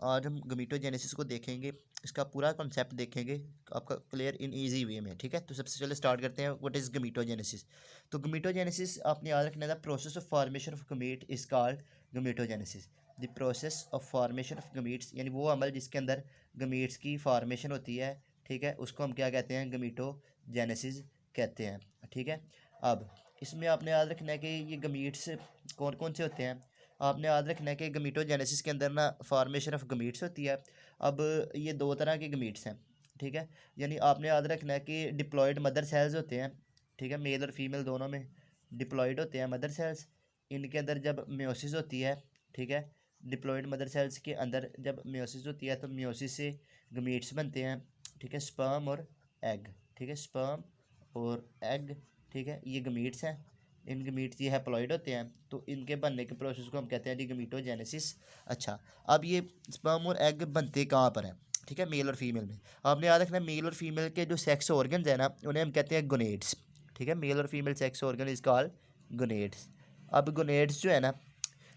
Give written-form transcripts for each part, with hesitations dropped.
आज हम गमीटोजेनेसिस को देखेंगे, इसका पूरा कॉन्सेप्ट देखेंगे आपका क्लियर इन इजी वे में। ठीक है, तो सबसे पहले स्टार्ट करते हैं व्हाट इज़ गमीटोजेनेसिस। तो गमीटोजेनेसिस आपने याद रखना, the process of formation of gamete is called gametogenesis. The process of formation of gametes यानी वो अमल जिसके अंदर गमीट्स की फॉर्मेशन होती है, ठीक है, उसको हम क्या कहते हैं, गमीटोजेनेसिस कहते हैं। ठीक है, अब इसमें आपने याद रखना है कि ये गमीट्स कौन कौन से होते हैं। आपने याद रखना है कि गमीटोजेनेसिस के अंदर ना फॉर्मेशन ऑफ गमीट्स होती है। अब ये दो तरह के गमीट्स हैं, ठीक है, यानी आपने याद रखना है कि डिप्लॉयड मदर सेल्स होते हैं, ठीक है, मेल और फीमेल दोनों में डिप्लॉयड होते हैं मदर सेल्स। इनके अंदर जब मियोसिस होती है, ठीक है, डिप्लॉयड मदर सेल्स के अंदर जब मियोसिस होती है तो मियोसिस से गमीट्स बनते हैं, ठीक है, स्पर्म और एग, ठीक है, स्पर्म और एग, ठीक है, ये गमीट्स हैं। इन गमीट्स ये हैप्लॉइड होते हैं, तो इनके बनने के प्रोसेस को हम कहते हैं जी गमीटोजेनेसिस। अच्छा, अब ये स्पर्म और एग बनते कहाँ पर हैं, ठीक है, मेल और फीमेल में। आपने याद रखना मेल और फीमेल के जो सेक्स ऑर्गन्स हैं ना, उन्हें हम कहते हैं गोनेड्स, ठीक है, मेल और female sex organ is called gonads. अब गोनेड्स जो है ना,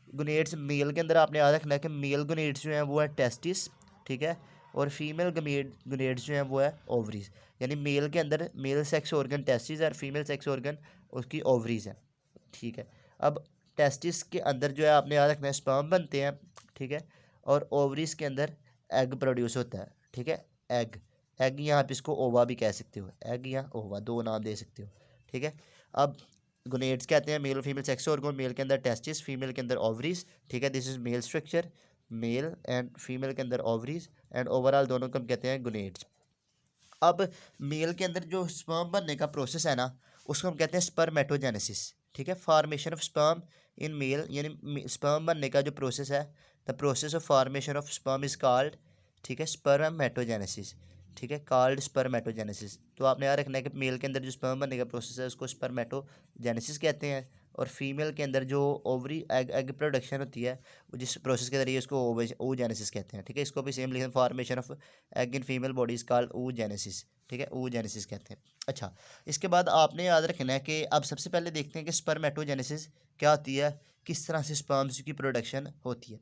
गोनेड्स मेल के अंदर आपने याद रखना है कि मेल गोनेड्स जो हैं वो है टेस्टिस, ठीक है, और फीमेल गोनेड्स जो हैं वो है ओवरीज। यानी मेल के अंदर मेल सेक्स ऑर्गन टेस्टिस है और फीमेल सेक्स ऑर्गन उसकी ओवरीज है। ठीक है, अब टेस्टिस के अंदर जो है आपने याद रखना है स्पर्म बनते हैं, ठीक है, और ओवरीज के अंदर एग प्रोड्यूस होता है, ठीक है, एग। एग यहाँ पे इसको ओवा भी कह सकते हो, एग या ओवा दो नाम दे सकते हो। ठीक है, अब गोनेड्स कहते हैं मेल और फीमेल सेक्स ऑर्गन, मेल के अंदर टेस्टिस, फीमेल के अंदर ओवरीज, ठीक है, this is male structure, male and female के अंदर ओवरीज एंड ओवरऑल दोनों को हम कहते हैं गोनेड्स। अब मेल के अंदर जो स्पर्म बनने का प्रोसेस है ना, उसको हम कहते हैं स्पर्मेटोजेनेसिस, ठीक है, formation of sperm in male, यानी स्पर्म बनने का जो प्रोसेस है, the process of formation of sperm is called, ठीक है, स्पर्मेटोजेनेसिस, ठीक है, कॉल्ड स्पर्मेटोजेनेसिस। तो आपने याद रखना है कि मेल के अंदर जो स्पर्म बनने का प्रोसेस है उसको स्पर्मेटोजेनेसिस कहते हैं, और फीमेल के अंदर जो ओवरी एग एग प्रोडक्शन होती है वो जिस प्रोसेस के जरिए उसको ओजेनेसिस कहते हैं। ठीक है, इसको भी सेम लिखें, formation of egg in female body is called oogenesis, ठीक है, oogenesis कहते हैं। अच्छा, इसके बाद आपने याद रखना है कि अब सबसे पहले देखते हैं कि स्पर्मेटोजेनेसिस क्या होती है, किस तरह से स्पर्म्स की प्रोडक्शन होती है।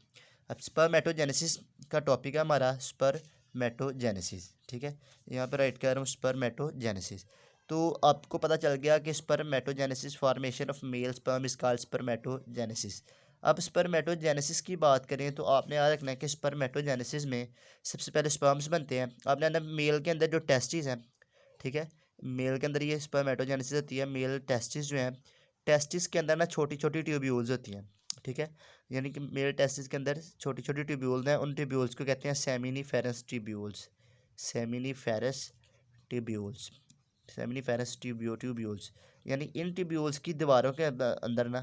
अब स्पर्मेटोजेनेसिस का टॉपिक है हमारा स्पर्मेटोजेनेसिस, ठीक है, यहाँ पर राइट कर रहा हूँ स्पर्मेटोजेनेसिस। तो आपको पता चल गया कि spermatogenesis formation of male sperm is called spermatogenesis. अब स्पर्मेटोजेनेसिस की बात करें तो आपने याद रखना है कि स्पर्मेटोजेनेसिस में सबसे पहले स्पर्म्स बनते हैं। आपने अंदर मेल के अंदर जो टेस्टिस हैं, ठीक है, मेल के अंदर ये स्पर्मेटोजेनेसिस होती है, मेल टेस्टिस जो हैं, टेस्टिस के अंदर ना छोटी छोटी ट्यूब्यूल्स होती हैं, ठीक है, यानी कि मेल टेस्टिस के अंदर छोटी छोटी ट्यूब्यूल्स हैं, उन ट्यूब्यूल्स को कहते हैं seminiferous tubules, seminiferous tubules, seminiferous tubules. यानी इन ट्यूब्यूल्स की दीवारों के अंदर ना,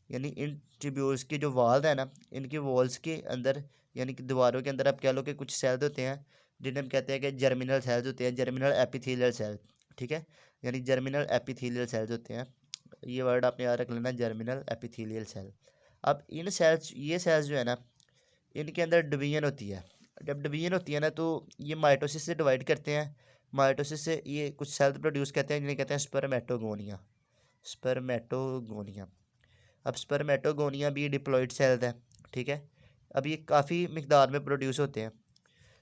यानी इन ट्यूब्यूल्स के जो वाल्स है ना, इनके वॉल्स के अंदर यानी कि दीवारों के अंदर आप कह लो कि कुछ सेल्स होते हैं जिन्हें हम कहते हैं कि जर्मिनल सेल्स होते हैं, जर्मिनल एपिथेलियल सेल, ठीक है, यानी जर्मिनल एपिथेलियल सेल्स होते हैं। ये वर्ड आपने याद रख लेना, जर्मिनल एपिथेलियल सेल। अब इन सेल्स, ये सेल्स जो है ना, इनके अंदर डिवीजन होती है। जब डिवीजन होती है ना तो ये माइटोसिस से डिवाइड करते हैं, माइटोसिस से ये कुछ सेल्स प्रोड्यूस करते हैं जिन्हें कहते हैं स्पर्मेटोगोनिया, स्पर्मेटोगोनिया। अब स्पर्मेटोगोनिया भी डिप्लॉयड सेल्स है, ठीक है, अब ये काफ़ी मिकदार में प्रोड्यूस होते हैं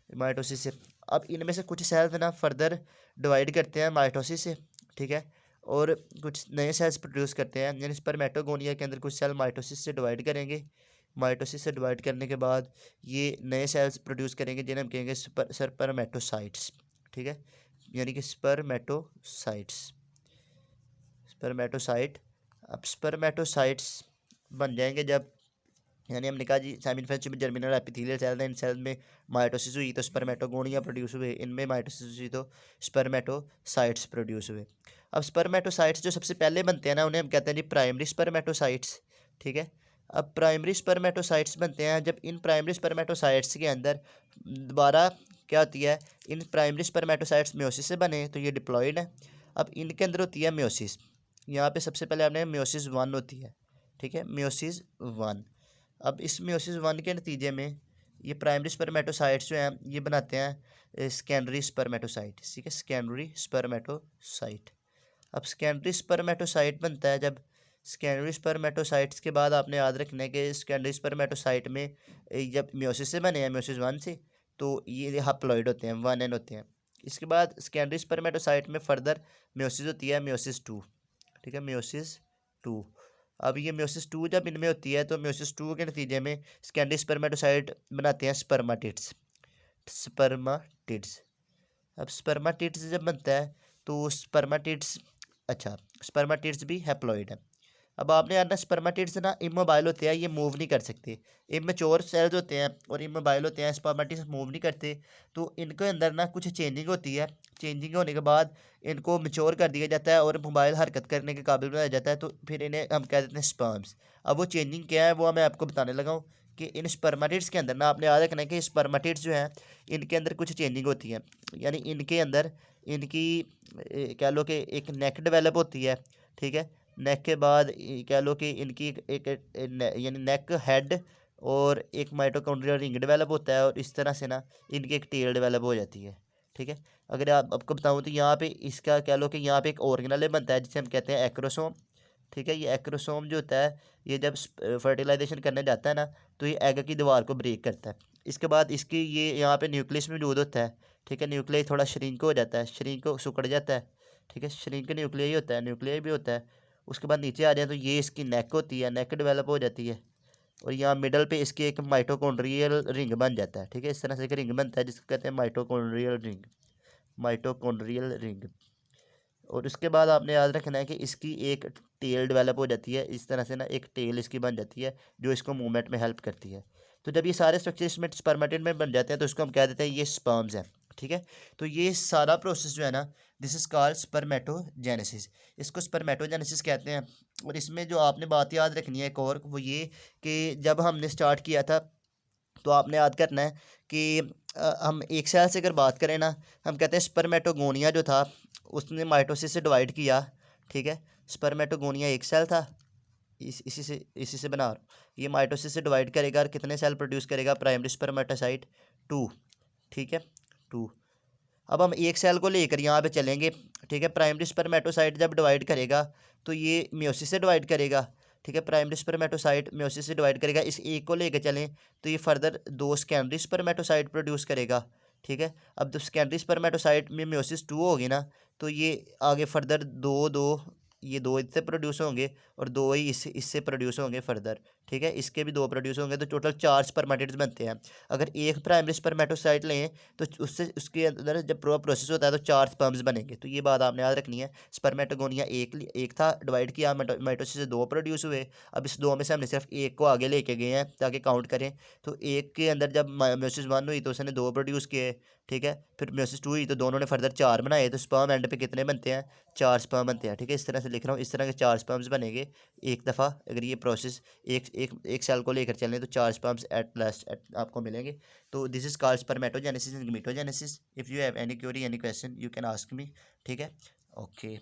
माइटोसिस से। अब इनमें से कुछ सेल्स ना फर्दर डिवाइड करते हैं माइटोसिस से, ठीक है, और कुछ नए सेल्स प्रोड्यूस करते हैं, यानी स्पर्मेटोगोनिया के अंदर कुछ सेल माइटोसिस से डिवाइड करेंगे, माइटोसिस से डिवाइड करने के बाद ये नए सेल्स प्रोड्यूस करेंगे जिन्हें हम कहेंगे स्पर्मेटोसाइट्स, ठीक है, यानी कि स्पर्मेटोसाइट्स, स्पर्मेटोसाइट। अब स्पर्मेटोसाइट्स बन जाएंगे जब, यानी हमने कहा जी साइमिनफेरेंस में जर्मिनल एपिथेलियल सेल इन सेल में माइटोसिस हुई तो स्पर्मेटोगोनिया प्रोड्यूस हुए, इनमें माइटोसिस हुई तो स्पर्मेटोसाइट्स प्रोड्यूस हुए। अब स्पर्मेटोसाइट्स जो सबसे पहले बनते हैं ना उन्हें हम कहते हैं जी प्राइमरी स्पर्मेटोसाइट्स, ठीक है। अब प्राइमरी स्पर्मेटोसाइट्स बनते हैं जब इन प्राइमरी स्पर्मेटोसाइट्स के अंदर दोबारा क्या होती है, इन प्राइमरी स्पर्मेटोसाइट्स म्योसिस से बने तो ये डिप्लॉयड है। अब इनके अंदर होती है म्योसिस, यहाँ पे सबसे पहले आपने म्योसिस वन होती है, ठीक है, म्योसिस वन। अब इस म्योसिस वन के नतीजे में ये प्राइमरी स्पर्मेटोसाइट्स जो हैं ये बनाते हैं सेकेंडरी स्पर्मेटोसाइट, ठीक है, सेकेंडरी स्पर्मेटोसाइट। अब सेकेंडरी स्पर्मेटोसाइट बनता है जब सेकेंडरी स्पर्मेटोसाइट्स के बाद आपने याद रखना है कि सेकेंडरी स्पर्मेटोसाइट में जब म्योसिस से बने हैं, म्योसिस वन से, तो ये हैप्लॉइड होते हैं, वन एन होते हैं। इसके बाद सेकेंडरी स्पर्मेटोसाइट में फर्दर म्योसिस होती है, म्योसिस टू, ठीक है, म्योसिस टू। अब ये म्योसिस टू जब इनमें होती है तो म्योसिस टू के नतीजे में सेकेंडरी स्पर्मेटोसाइट बनाते हैं स्पर्माटिड्स, स्पर्माटिड्स। अब स्पर्माटिड्स जब बनता है तो स्पर्माटिड्स, अच्छा, स्पर्माटिड्स भी हैप्लॉइड है। अब आपने यार ना स्पर्माटिड्स ना इमोबाइल होते हैं, ये मूव नहीं कर सकते। इमेच्योर सेल्स होते हैं और इमोबाइल होते हैं, स्पर्माटिड्स मूव नहीं करते। तो इनके अंदर ना कुछ चेंजिंग होती है, चेंजिंग होने के बाद इनको मेच्योर कर दिया जाता है और मोबाइल हरकत करने के काबिल बनाया जाता है, तो फिर इन्हें हम कह देते हैं स्पर्म्स। अब वो चेंजिंग क्या है वो मैं आपको बताने लगा हूँ कि इन स्पर्माटिड्स के अंदर ना आपने याद रखना है कि स्पर्माटिड्स जो हैं इनके अंदर कुछ चेंजिंग होती है, यानी इनके अंदर इनकी कह लो कि एक नेक डेवलप होती है, ठीक है। नेक के बाद कह लो कि इनकी यानी नेक, हेड और एक माइटोकॉन्ड्रियल रिंग डेवलप होता है, और इस तरह से ना इनकी एक टेल डेवलप हो जाती है, ठीक है। अगर आप आपको बताऊँ तो यहाँ पे इसका कह लो कि यहाँ पे एक ऑर्गेनल बनता है जिसे हम कहते हैं एक्रोसोम, ठीक है। ये एक्रोसोम जो होता है ये जब फर्टिलाइजेशन करने जाता है ना तो ये एग की दीवार को ब्रेक करता है। इसके बाद इसकी ये यहाँ पे न्यूक्लियस मौजूद होता है, ठीक है। न्यूक्लियस थोड़ा श्रिंक हो जाता है, श्रिंक को सिकुड़ जाता है, ठीक है। श्रिंक न्यूक्लियस ही होता है, न्यूक्लियस भी होता है। उसके बाद नीचे आ जाए तो ये इसकी नेक होती है, नेक डेवलप हो जाती है, और यहाँ मिडल पे इसकी एक माइटोकॉन्ड्रियल रिंग बन जाता है, ठीक है। इस तरह से एक रिंग बनता है जिसको कहते हैं माइटोकॉन्ड्रियल रिंग, माइटोकॉन्ड्रियल रिंग। और उसके बाद आपने याद रखना है कि इसकी एक टेल डेवलप हो जाती है, इस तरह से ना एक टेल इसकी बन जाती है जो इसको मूवमेंट में हेल्प करती है। तो जब ये सारे स्ट्रक्चर इसमें स्पर्मेटिड में बन जाते हैं तो इसको हम कह देते हैं ये स्पर्म्स हैं, ठीक है। तो ये सारा प्रोसेस जो है ना दिस इज कॉल्ड स्पर्मेटोजेनेसिस, इसको स्पर्मेटोजेनेसिस कहते हैं। और इसमें जो आपने बात याद रखनी है एक और, वो ये कि जब हमने स्टार्ट किया था तो आपने याद करना है कि हम एक सेल से अगर बात करें ना, हम कहते हैं स्पर्मेटोगोनिया जो था उसने माइटोसिस से डिवाइड किया, ठीक है। स्पर्मेटोगोनिया एक सेल था, इसी से बना रहा हूँ। ये माइटोसिस से डिवाइड करेगा और कितने सेल प्रोड्यूस करेगा, प्राइमरी स्पर्मेटोसाइट टू, ठीक है, टू। अब हम एक सेल को लेकर यहाँ पे चलेंगे, ठीक है। प्राइमरी स्पर्मेटोसाइट जब डिवाइड करेगा तो ये म्योसिस से डिवाइड करेगा, ठीक है। प्राइमरी स्पर्मेटोसाइट म्योसिस से डिवाइड करेगा, इस एक को लेकर चलें तो ये फर्दर दो सेकेंडरी स्पर्मेटोसाइट प्रोड्यूस करेगा, ठीक है। अब तो सेकेंडरी स्पर्मेटोसाइट में म्योसिस टू होगी ना तो ये आगे फर्दर दो दो, ये दो इससे प्रोड्यूस होंगे और दो ही इससे प्रोड्यूस होंगे फर्दर, ठीक है। इसके भी दो प्रोड्यूस होंगे तो टोटल चार स्पर्मेटिड्स बनते हैं। अगर एक प्राइमरी स्पर्मेटोसाइट लें तो उससे उसके अंदर जब पूरा प्रोसेस होता है तो चार स्पर्म्स बनेंगे। तो ये बात आपने याद रखनी है। स्पर्मेटोगोनिया एक था, डिवाइड किया, माइटोसिस से दो प्रोड्यूस हुए। अब इस दो में से हमने सिर्फ एक को आगे लेके गए हैं ताकि काउंट करें। तो एक के अंदर जब म्योसिस वन हुई तो उसने दो प्रोड्यूस किए, ठीक है। फिर म्योसिस टू हुई तो दोनों ने फर्दर चार बनाए, तो स्पर्म एंड पे कितने बनते हैं, चार स्पर्म बनते हैं, ठीक है। इस तरह से लिख रहा हूँ, इस तरह के चार स्पर्म्स बनेंगे एक दफ़ा। अगर ये प्रोसेस एक एक एक सेल को लेकर चलें तो चार स्पर्म्स एट लास्ट आपको मिलेंगे। तो this is called spermatogenesis and gametogenesis. If you have any query any question you can ask me, ठीक है। ओके।